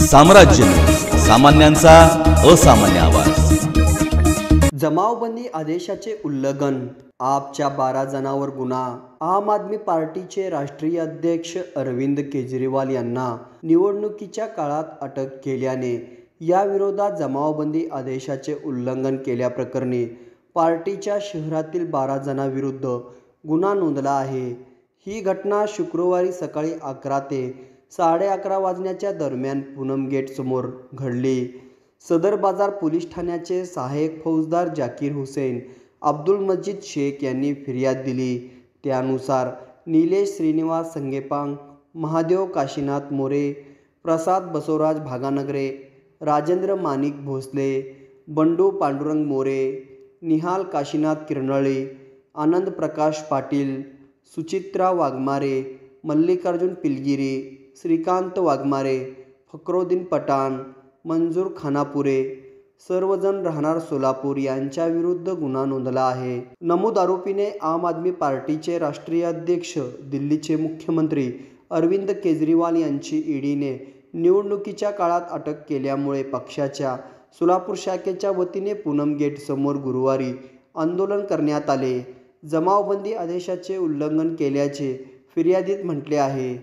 साम्राज्य न्यूज, सामान्यांचा असामान्य आवाज। जमावबंदी आदेशाचे उल्लंघन, आपच्या 12 जणांवर गुन्हा। आम आदमी पार्टीचे राष्ट्रीय अध्यक्ष अरविंद केजरीवाल यांना निवडणुकीच्या काळात अटक केल्याने या विरोधात जमावबंदी आदेशाचे उल्लंघन केल्याप्रकरणी पार्टीच्या शहरातील 12 जणांविरुद्ध गुन्हा नोंदला आहे। ही घटना शुक्रवारी सकाळी 11 ते 11:30 वाजण्याच्या दरम्यान पूनम गेट समोर घडली। सदर बाजार पोलीस ठाण्याचे सहाय्यक फौजदार जाकीर हुसेन अब्दुल मजीद शेख यांनी फिर्याद दिली। त्यानुसार निलेश श्रीनिवास संगेपांग, महादेव काशीनाथ मोरे, प्रसाद बसवराज भागानगरे, राजेंद्र माणिक भोसले, बंडू पांडुरंग मोरे, निहाल काशीनाथ किरनळी, आनंद प्रकाश पाटील, सुचित्रा वाघमारे, मल्लिकार्जुन पिलगिरी, श्रीकांत वाघमारे, फकरुद्दीन पठाण, मंजूर खानापुरे सर्वजण राहणार सोलापूर यांच्याविरुद्ध गुन्हा नोंदला आहे। नमूद आरोपीने आम आदमी पार्टीचे राष्ट्रीय अध्यक्ष, दिल्लीचे मुख्यमंत्री अरविंद केजरीवाल यांची ईडीने निवडणुकीच्या काळात अटक केल्यामुळे पक्षाच्या सोलापूर शाखेच्या वतीने पूनम गेट समोर गुरुवारी आंदोलन करण्यात आले। जमावबंदी आदेशाचे उल्लंघन केल्याचे फिर्यादीत म्हटले आहे।